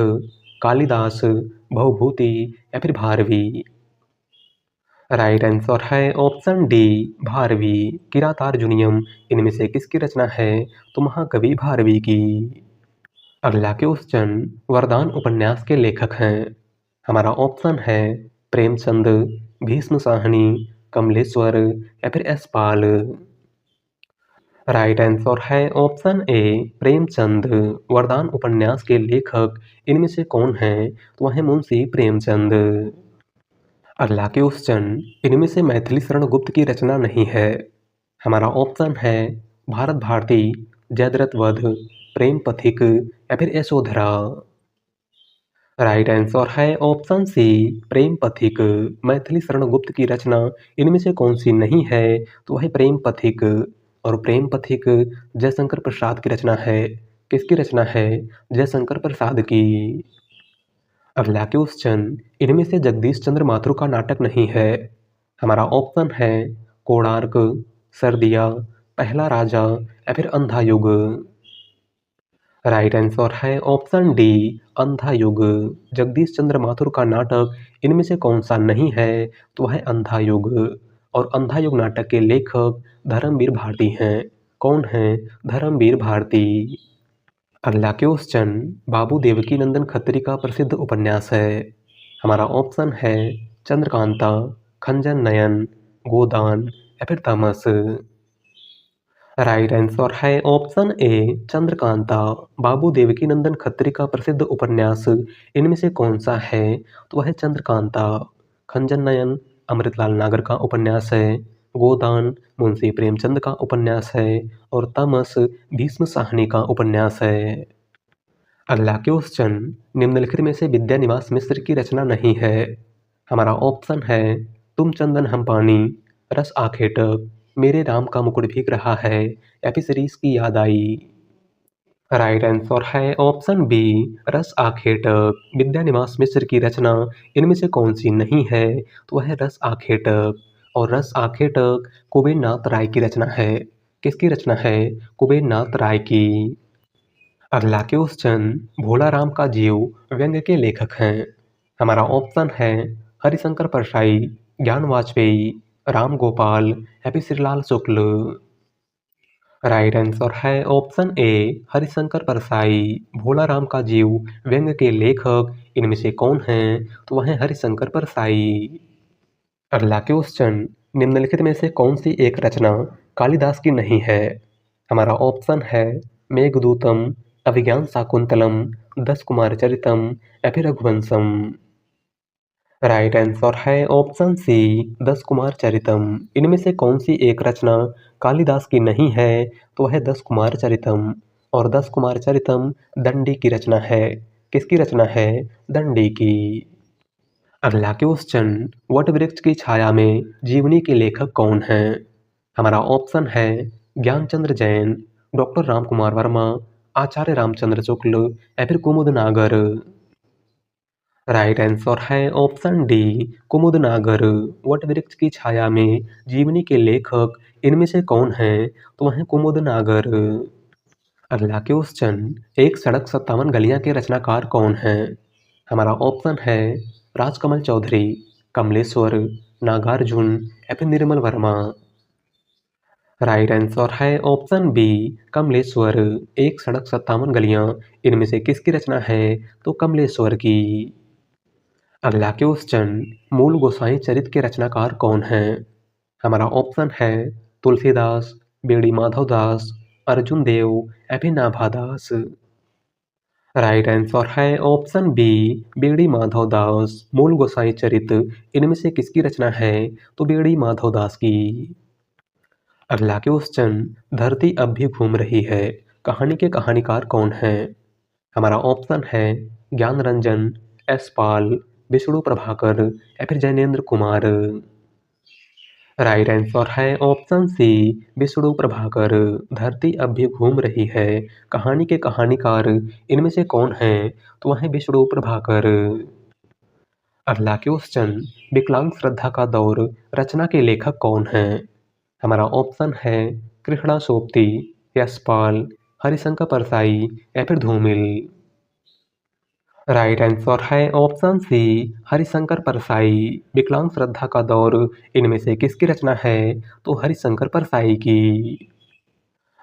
कालिदास, भवभूति या फिर भारवी। राइट आंसर है ऑप्शन डी, भारवी। किरातार्जुनीयम इनमें से किसकी रचना है? तो महाकवि भारवी की। अगला क्वेश्चन, वरदान उपन्यास के लेखक हैं। हमारा ऑप्शन है प्रेमचंद, भीष्म साहनी, कमलेश्वर या फिर यशपाल। राइट आंसर है ऑप्शन ए, प्रेमचंद। वरदान उपन्यास के लेखक इनमें से कौन है? तो वह है मुंशी प्रेमचंद। अगला क्वेश्चन, इनमें से मैथिली शरण गुप्त की रचना नहीं है। हमारा ऑप्शन है भारत भारती, जयद्रथ वध, प्रेम पथिक या फिर यशोधरा। राइट आंसर है ऑप्शन सी, प्रेम पथिक। मैथिली शरण गुप्त की रचना इनमें से कौन सी नहीं है? तो वह प्रेम पथिक। और प्रेम पथिक जयशंकर प्रसाद की रचना है। किसकी रचना है? जयशंकर प्रसाद की। अगला क्वेश्चन, इनमें से जगदीश चंद्र माथुर का नाटक नहीं है। हमारा ऑप्शन है कोणार्क, सरदिया, पहला राजा या फिर अंधा युग। राइट आंसर है ऑप्शन डी, अंधा युग। जगदीश चंद्र माथुर का नाटक इनमें से कौन सा नहीं है? तो वह है अंधा युग। और अंधा युग नाटक के लेखक धर्मवीर भारती हैं। कौन हैं? धर्मवीर भारती। अगला क्वेश्चन, बाबू देवकी नंदन खत्री का प्रसिद्ध उपन्यास है। हमारा ऑप्शन है चंद्रकांता, खंजन नयन, गोदान या फिर तमस। राइट आंसर है ऑप्शन ए, चंद्रकांता। बाबू देवकी नंदन खत्री का प्रसिद्ध उपन्यास इनमें से कौन सा है? तो वह है चंद्रकांता। खंजन नयन अमृतलाल नागर का उपन्यास है। गोदान मुंशी प्रेमचंद का उपन्यास है। और तमस भीष्म साहनी का उपन्यास है। अगला क्वेश्चन, निम्नलिखित में से विद्यानिवास मिश्र की रचना नहीं है। हमारा ऑप्शन है तुम चंदन हम पानी, रस आखेटक, मेरे राम का मुकुट भीग रहा है या फिर सीरीज की याद आई। राइट आंसर है ऑप्शन बी, रस आखेटक। विद्यानिवास मिश्र की रचना इनमें से कौन सी नहीं है? तो वह है रस आखेटक। और रस आखेटक कुबेर नाथ राय की रचना है। किसकी रचना है? कुबेर नाथ राय की। अगला क्वेश्चन, भोला राम का जीव व्यंग्य के लेखक हैं। हमारा ऑप्शन है हरिशंकर परसाई, ज्ञान वाजपेयी, राम गोपाल या फिर श्रीलाल शुक्ल। राइट आंसर है ऑप्शन ए, हरिशंकर परसाई। भोला राम का जीव व्यंग्य के लेखक इनमें से कौन हैं? तो वह है हरिशंकर परसाई। अगला क्वेश्चन, निम्नलिखित में से कौन सी एक रचना कालिदास की नहीं है? हमारा ऑप्शन है मेघदूतम, अभिज्ञान शाकुंतलम, दस कुमार चरितम या फिर रघुवंशम। राइट आंसर है ऑप्शन सी, दस कुमार चरितम। इनमें से कौन सी एक रचना कालिदास की नहीं है? तो वह है दस कुमार चरितम। और दस कुमार चरितम दंडी की रचना है। किसकी रचना है? दंडी की। अगला क्वेश्चन, वट वृक्ष की छाया में जीवनी के लेखक कौन हैं? हमारा ऑप्शन है ज्ञानचंद्र जैन, डॉक्टर रामकुमार वर्मा, आचार्य रामचंद्र शुक्ल या फिर कुमुद नागर। राइट आंसर है ऑप्शन डी, कुमुद नागर। वट वृक्ष की छाया में जीवनी के लेखक इनमें से कौन हैं? तो वह है कुमुद नागर। अगला क्वेश्चन, एक सड़क 57 गलियां के रचनाकार कौन हैं? हमारा ऑप्शन है राजकमल चौधरी, कमलेश्वर, नागार्जुन या फिर निर्मल वर्मा। राइट आंसर है ऑप्शन बी, कमलेश्वर। एक सड़क 57 गलियां इनमें से किसकी रचना है? तो कमलेश्वर की। अगला क्वेश्चन, मूल गोसाई चरित के रचनाकार कौन हैं? हमारा ऑप्शन है तुलसीदास, बेड़ी माधवदास, अर्जुन देव या फिर नाभादास। राइट आंसर है ऑप्शन बी, बेड़ी माधवदास। मूल गोसाई चरित इनमें से किसकी रचना है? तो बेड़ी माधवदास की। अगला क्वेश्चन, धरती अब भी घूम रही है, कहानी के कहानीकार कौन हैं? हमारा ऑप्शन है ज्ञान रंजन, यशपाल, विष्णु प्रभाकर या फिर जैनेंद्र कुमार। राइट आंसर है ऑप्शन सी, विष्णु प्रभाकर। धरती अब भी घूम रही है, कहानी के कहानीकार इनमें से कौन है? तो वह है विष्णु प्रभाकर। अगला क्वेश्चन, विकलांग श्रद्धा का दौर रचना के लेखक कौन हैं? हमारा ऑप्शन है कृष्णा सोपती, यशपाल, हरिशंकर परसाई या फिर धूमिल। राइट आंसर है ऑप्शन सी, हरिशंकर परसाई। विकलांग श्रद्धा का दौर इनमें से किसकी रचना है? तो हरिशंकर परसाई की।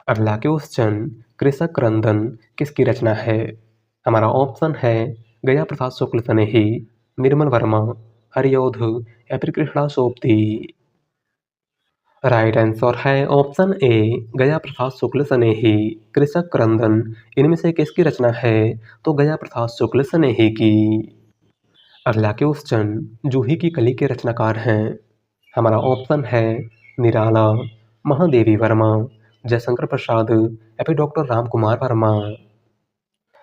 अगला क्वेश्चन, कृषक क्रंदन किसकी रचना है? हमारा ऑप्शन है गया प्रसाद शुक्ल सनेही, निर्मल वर्मा, हरिऔध या फिर कृष्णा सोपती। राइट आंसर है ऑप्शन ए, गया प्रसाद शुक्ल सनेही। कृषक क्रंदन इनमें से किसकी रचना है? तो गया प्रसाद शुक्ल सनेही की। अगला क्वेश्चन, जूही की कली के रचनाकार हैं? हमारा ऑप्शन है निराला, महादेवी वर्मा, जयशंकर प्रसाद या फिर doctor Ram Kumar Verma.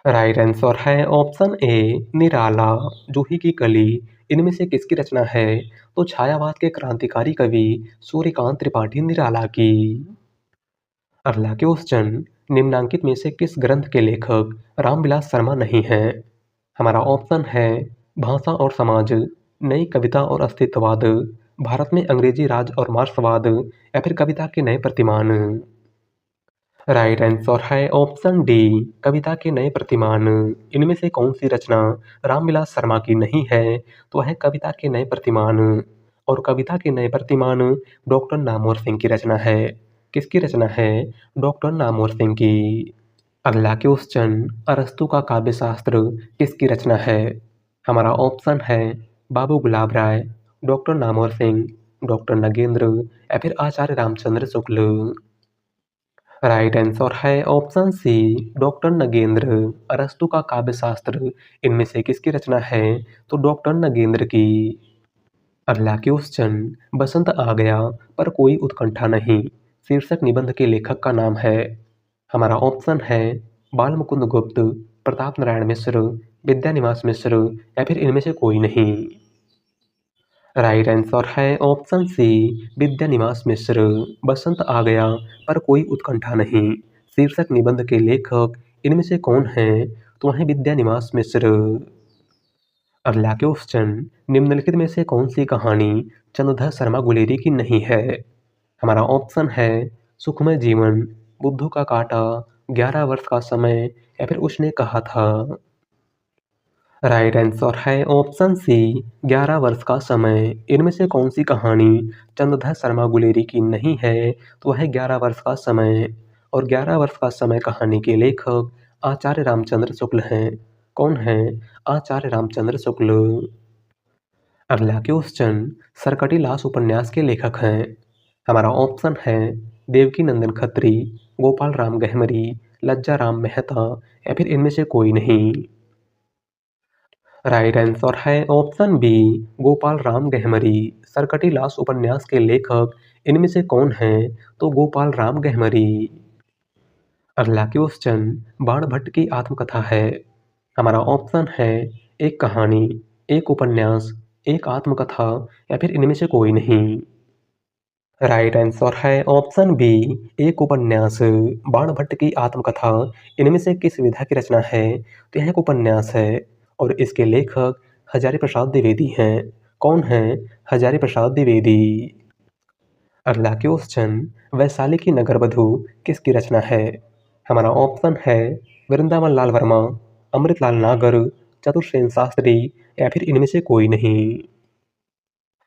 Right answer है ऑप्शन ए, निराला। जूही की कली इनमें से किसकी रचना है? तो छायावाद के क्रांतिकारी कवि सूर्यकांत त्रिपाठी निराला की। अगला क्वेश्चन, निम्नांकित में से किस ग्रंथ के लेखक रामविलास शर्मा नहीं हैं? हमारा ऑप्शन है भाषा और समाज, नई कविता और अस्तित्ववाद, भारत में अंग्रेजी राज और मार्क्सवाद या फिर कविता के नए प्रतिमान। राइट आंसर है ऑप्शन डी, कविता के नए प्रतिमान। इनमें से कौन सी रचना रामविलास शर्मा की नहीं है? तो है कविता के नए प्रतिमान। और कविता के नए प्रतिमान डॉक्टर नामवर सिंह की रचना है। किसकी रचना है? डॉक्टर नामवर सिंह की। अगला क्वेश्चन, अरस्तु का काव्य शास्त्र किसकी रचना है? हमारा ऑप्शन है बाबू गुलाब राय, डॉक्टर नामवर सिंह, डॉक्टर नगेंद्र या फिर आचार्य रामचंद्र शुक्ल। राइट आंसर है ऑप्शन सी, डॉक्टर नगेंद्र। अरस्तु का काव्य शास्त्र इनमें से किसकी रचना है? तो डॉक्टर नगेंद्र की। अगला क्वेश्चन, बसंत आ गया पर कोई उत्कंठा नहीं शीर्षक निबंध के लेखक का नाम है? हमारा ऑप्शन है बाल मुकुंद गुप्त, प्रताप नारायण मिश्र, विद्यानिवास मिश्र या फिर इनमें से कोई नहीं। राइट आंसर है ऑप्शन सी, विद्यानिवास मिश्र। बसंत आ गया पर कोई उत्कंठा नहीं शीर्षक निबंध के लेखक इनमें से कौन हैं? तो वह विद्यानिवास मिश्र। अगला क्वेश्चन, निम्नलिखित में से कौन सी कहानी चंद्रधर शर्मा गुलेरी की नहीं है? हमारा ऑप्शन है सुखमय जीवन, बुद्धू का कांटा, 11 वर्ष का समय या फिर उसने कहा था। राइट आंसर है ऑप्शन सी, 11 वर्ष का समय। इनमें से कौन सी कहानी चंद्रधर शर्मा गुलेरी की नहीं है? तो वह है 11 वर्ष का समय। और 11 वर्ष का समय कहानी के लेखक आचार्य रामचंद्र शुक्ल हैं। कौन हैं? आचार्य रामचंद्र शुक्ल। अगला क्वेश्चन, सरकटी लाश उपन्यास के लेखक हैं? हमारा ऑप्शन है देवकी नंदन खत्री, गोपाल राम गहमरी, लज्जा राम मेहता या फिर इनमें से कोई नहीं। राइट आंसर है ऑप्शन बी, गोपाल राम गहमरी। सरकटी लाश उपन्यास के लेखक इनमें से कौन हैं? तो गोपाल राम गहमरी। अगला क्वेश्चन, बाण भट्ट की आत्मकथा है? हमारा ऑप्शन है एक कहानी, एक उपन्यास, एक आत्मकथा या फिर इनमें से कोई नहीं। राइट आंसर है ऑप्शन बी, एक उपन्यास। बाण भट्ट की आत्मकथा इनमें से किस विधा की रचना है? तो यह एक उपन्यास है और इसके लेखक हजारी प्रसाद द्विवेदी हैं। कौन हैं? हजारी प्रसाद द्विवेदी। अगला क्वेश्चन, वैशाली की नगरवधु किसकी रचना है? हमारा ऑप्शन है वृंदावन लाल वर्मा, अमृतलाल नागर, चतुर्सेन शास्त्री या फिर इनमें से कोई नहीं।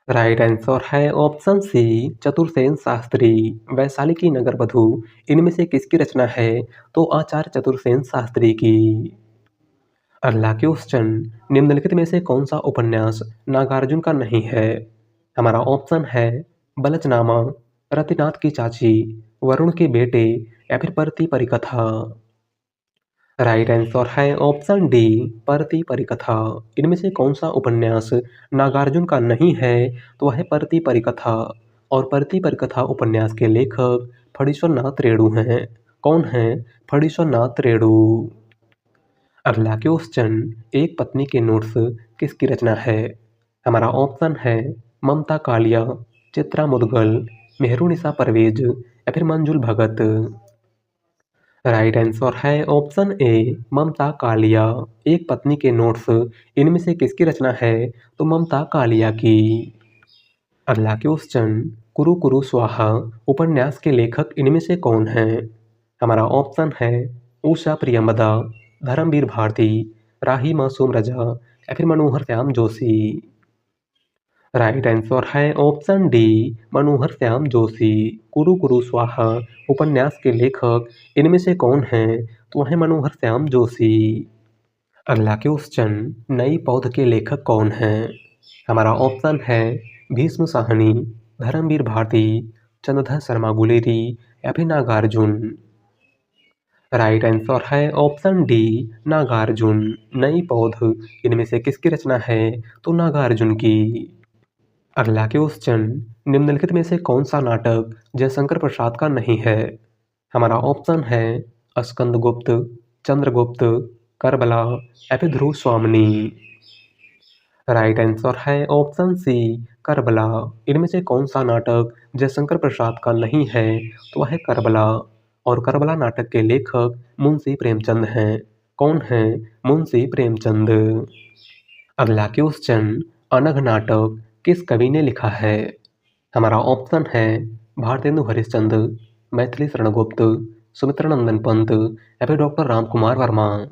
राइट आंसर है ऑप्शन सी, चतुर्सेन शास्त्री। वैशाली की नगरवधु इनमें से किसकी रचना है? तो आचार्य चतुर्सेन शास्त्री की। अगला क्वेश्चन, निम्नलिखित में से कौन सा उपन्यास नागार्जुन का नहीं है? हमारा ऑप्शन है बलचनामा, रतिनाथ की चाची, वरुण के बेटे या फिर परती परिकथा। राइट आंसर है ऑप्शन डी, परती परिकथा। इनमें से कौन सा उपन्यास नागार्जुन का नहीं है? तो वह है परती परिकथा। और परती पर कथा उपन्यास के लेखक फणीश्वर नाथ रेणु हैं। कौन हैं फणीश्वर नाथ रेणु? अगला क्वेश्चन, एक पत्नी के नोट्स किसकी रचना है? हमारा ऑप्शन है ममता कालिया, चित्रा मुदगल, मेहरुनिसा परवेज या फिर मंजुल भगत। राइट आंसर है ऑप्शन ए ममता कालिया। एक पत्नी के नोट्स इनमें से किसकी रचना है? तो ममता कालिया की। अगला क्वेश्चन, कुरु कुरु स्वाहा उपन्यास के लेखक इनमें से कौन हैं? हमारा ऑप्शन है उषा प्रियमदा, धर्मवीर भारती, राही मासूम रजा या फिर मनोहर श्याम जोशी। राइट आंसर है ऑप्शन डी मनोहर श्याम जोशी। कुरु कुरु स्वाहा उपन्यास के लेखक इनमें से कौन हैं? तो है मनोहर श्याम जोशी। अगला क्वेश्चन, नई पौध के लेखक कौन हैं? हमारा ऑप्शन है भीष्म साहनी, धर्मवीर भारती, चंद्रधर शर्मा गुलेरी या फिर नागार्जुन। राइट आंसर है ऑप्शन डी नागार्जुन। नई पौध इनमें से किसकी रचना है? तो नागार्जुन की। अगला क्वेश्चन, निम्नलिखित में से कौन सा नाटक जयशंकर प्रसाद का नहीं है? हमारा ऑप्शन है स्कंदगुप्त, चंद्रगुप्त, करबला या फिर ध्रुव स्वामिनी। राइट आंसर है ऑप्शन सी करबला। इनमें से कौन सा नाटक जयशंकर प्रसाद का नहीं है? तो वह है करबला। और करबला नाटक के लेखक मुंशी प्रेमचंद हैं। कौन हैं? मुंशी प्रेमचंद। अगला क्वेश्चन, अनघ नाटक किस कवि ने लिखा है? हमारा ऑप्शन है भारतेंदु हरिश्चंद्र, मैथिली शरणगुप्त, सुमित्रानंदन पंत या फिर doctor Ramkumar Verma.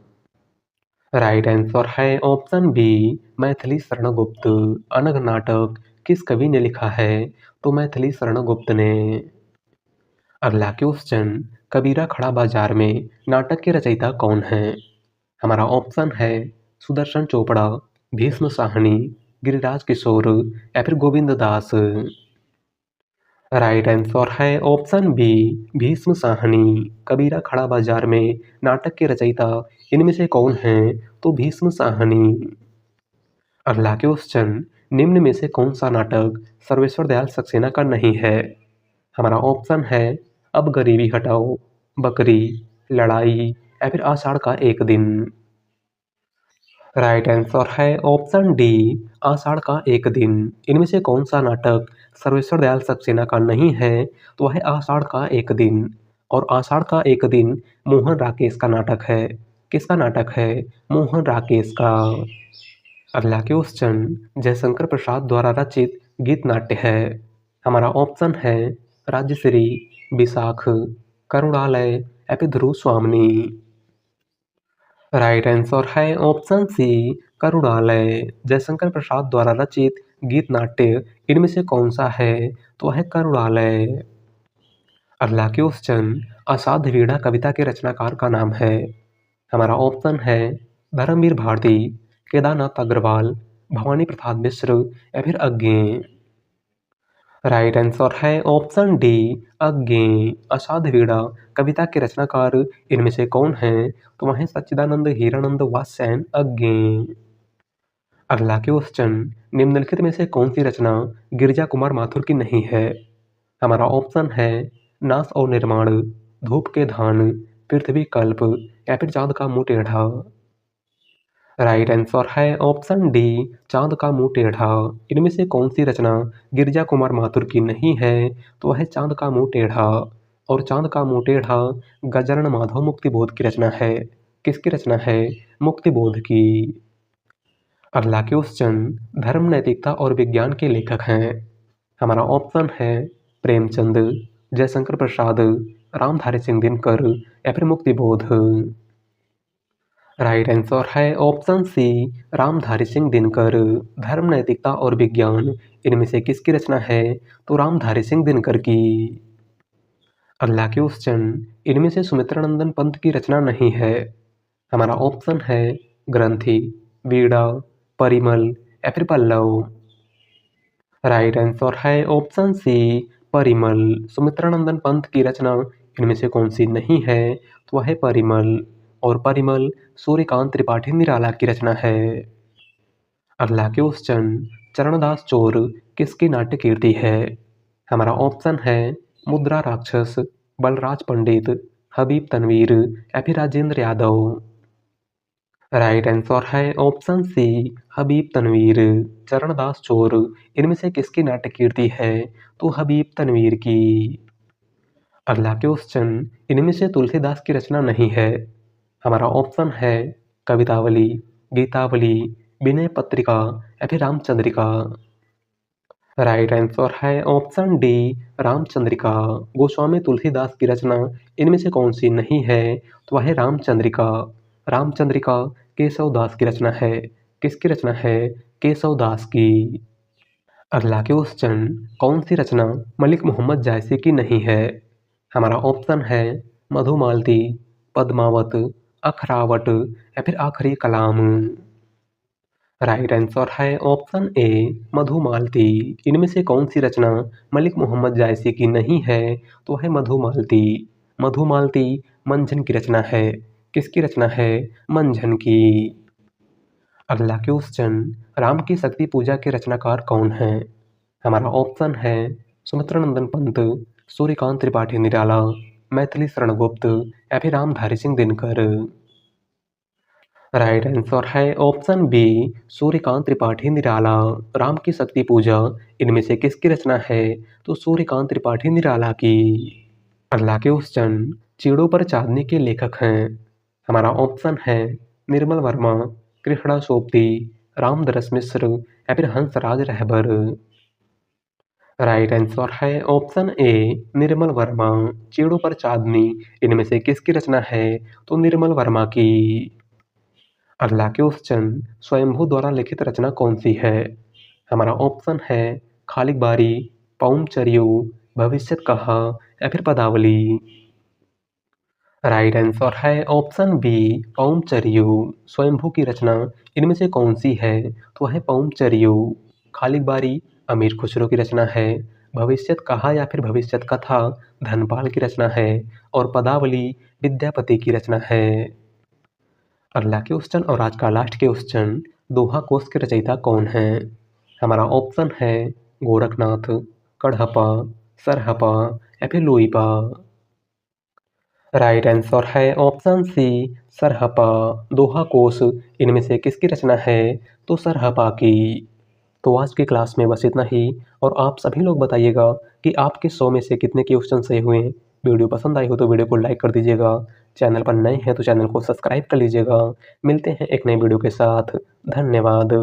Right answer है ऑप्शन बी मैथिली शरणगुप्त। अनघ नाटक किस कवि ने लिखा है? तो मैथिली शरणगुप्त ने। अगला क्वेश्चन, कबीरा खड़ा बाजार में नाटक के रचयिता कौन हैं? हमारा ऑप्शन है सुदर्शन चोपड़ा, भीष्म साहनी, गिरिराज किशोर या फिर गोविंद दास। राइट आंसर है ऑप्शन बी भीष्म साहनी। कबीरा खड़ा बाजार में नाटक के रचयिता इनमें से कौन हैं? तो भीष्म साहनी। अगला क्वेश्चन, निम्न में से कौन सा नाटक सर्वेश्वर दयाल सक्सेना का नहीं है? हमारा ऑप्शन है अब गरीबी हटाओ, बकरी, लड़ाई या फिर आषाढ़ का एक दिन। राइट आंसर है ऑप्शन डी आषाढ़ का एक दिन। इनमें से कौन सा नाटक सर्वेश्वर दयाल सक्सेना का नहीं है? तो वह है आषाढ़ का एक दिन। और आषाढ़ का एक दिन मोहन राकेश का नाटक है। किसका नाटक है? मोहन राकेश का। अगला क्वेश्चन, जयशंकर प्रसाद द्वारा रचित गीत नाट्य है। हमारा ऑप्शन है राज्यश्री, विशाख, करुणालय या फिर ध्रुव स्वामिनी। राइट आंसर है ऑप्शन सी करुणालय। जयशंकर प्रसाद द्वारा रचित गीत नाट्य इनमें से कौन सा है? तो है करुणालय। अगला क्वेश्चन, असाध्य वीणा कविता के रचनाकार का नाम है। हमारा ऑप्शन है धर्मवीर भारती, केदारनाथ अग्रवाल, भवानी प्रसाद मिश्र या फिर अज्ञेय। राइट आंसर है ऑप्शन डी अज्ञेय। असाध्य वीणा कविता के रचनाकार इनमें से कौन हैं? तो वह हैं सच्चिदानंद हीरानंद वात्स्यायन अज्ञेय। अगला क्वेश्चन, निम्नलिखित में से कौन सी रचना गिरिजा कुमार माथुर की नहीं है? हमारा ऑप्शन है नाश और निर्माण, धूप के धान, पृथ्वी कल्प या फिर चांद का मुंह टेढ़ा। राइट आंसर है ऑप्शन डी चांद का मुंह टेढ़ा। इनमें से कौन सी रचना गिरिजा कुमार माथुर की नहीं है? तो वह है चांद का मुंह टेढ़ा। और चांद का मुंह टेढ़ा गजानन माधव मुक्तिबोध की रचना है। किसकी रचना है? मुक्तिबोध की। अगला क्वेश्चन, धर्म नैतिकता और विज्ञान के लेखक हैं। हमारा ऑप्शन है प्रेमचंद, जयशंकर प्रसाद, रामधारी सिंह दिनकर या फिर मुक्तिबोध। राइट आंसर है ऑप्शन सी रामधारी सिंह दिनकर। धर्म नैतिकता और विज्ञान इनमें से किसकी रचना है? तो रामधारी सिंह दिनकर की। अगला क्वेश्चन, इनमें से सुमित्रानंदन पंत की रचना नहीं है। हमारा ऑप्शन है ग्रंथि, वीणा, परिमल या फिर पल्लव। राइट आंसर है ऑप्शन सी परिमल। सुमित्रानंदन पंत की रचना इनमें से कौन सी नहीं है? तो वह है परिमल। और परिमल सूर्यकांत त्रिपाठी निराला की रचना है। अगला क्वेश्चन, चरणदास चोर किसकी नाट्य कीर्ति है? हमारा ऑप्शन है मुद्रा राक्षस, बलराज पंडित, हबीब तनवीर या फिर राजेंद्र यादव। राइट आंसर है ऑप्शन सी हबीब तनवीर। चरणदास चोर इनमें से किसकी नाट्य कीर्ति है? तो हबीब तनवीर की। अगला क्वेश्चन, इनमें से तुलसीदास की रचना नहीं है। हमारा ऑप्शन है कवितावली, गीतावली, विनय पत्रिका या फिर रामचंद्रिका। राइट आंसर है ऑप्शन डी रामचंद्रिका। गोस्वामी तुलसीदास की रचना इनमें से कौन सी नहीं है? तो वह है रामचंद्रिका। रामचंद्रिका केशव दास की रचना है। किसकी रचना है? केशव दास की। अगला क्वेश्चन, कौन सी रचना मलिक मोहम्मद जायसी की नहीं है? हमारा ऑप्शन है मधुमालती, पद्मावत, अखरावट या फिर आखिरी कलाम। राइट आंसर है ऑप्शन ए मधुमालती। इनमें से कौन सी रचना मलिक मोहम्मद जायसी की नहीं है? तो है मधुमालती। मधुमालती मंझन की रचना है। किसकी रचना है? मंझन की। अगला क्वेश्चन, राम की शक्ति पूजा के रचनाकार कौन है? हमारा ऑप्शन है सुमित्रानंदन पंत, सूर्यकांत त्रिपाठी निराला, मैथिली शरण गुप्त या फिर रामधारी सिंह दिनकर। राइट आंसर है ऑप्शन बी सूर्यकांत त्रिपाठी निराला। राम की शक्ति पूजा इनमें से किसकी रचना है? तो सूर्यकांत त्रिपाठी निराला की। अगला क्वेश्चन, चिड़ों पर चांदनी के लेखक हैं। हमारा ऑप्शन है निर्मल वर्मा, कृष्णा सोपती, रामदरस मिश्र या फिर हंसराज रहबर। राइट आंसर है ऑप्शन ए निर्मल वर्मा। चिड़ों पर चांदनी इनमें से किसकी रचना है? तो निर्मल वर्मा की। अगला क्वेश्चन, स्वयंभू द्वारा लिखित रचना कौन सी है? हमारा ऑप्शन है खालिक बारी, पौमचर्यू, भविष्यत कहा या फिर पदावली। राइट आंसर है ऑप्शन बी पौमचर्यू। स्वयंभू की रचना इनमें से कौन सी है? तो है पौमचर्यू। खालिक बारी अमीर खुसरो की रचना है। भविष्यत कहा या फिर भविष्यत कथा धनपाल की रचना है। और पदावली विद्यापति की रचना है। अगला क्वेश्चन और आज का लास्ट क्वेश्चन, दोहा कोश के रचयिता कौन है? हमारा ऑप्शन है गोरखनाथ, कढ़पा, सरहपा या फिर लोईपा। राइट आंसर है ऑप्शन सी सरहपा। दोहा कोश इनमें से किसकी रचना है? तो सरहपा की। तो आज की क्लास में बस इतना ही। और आप सभी लोग बताइएगा कि आपके 100 में से कितने क्वेश्चन सही हुए हैं। वीडियो पसंद आई हो तो वीडियो को लाइक कर दीजिएगा। चैनल पर नए हैं तो चैनल को सब्सक्राइब कर लीजिएगा। मिलते हैं एक नई वीडियो के साथ। धन्यवाद।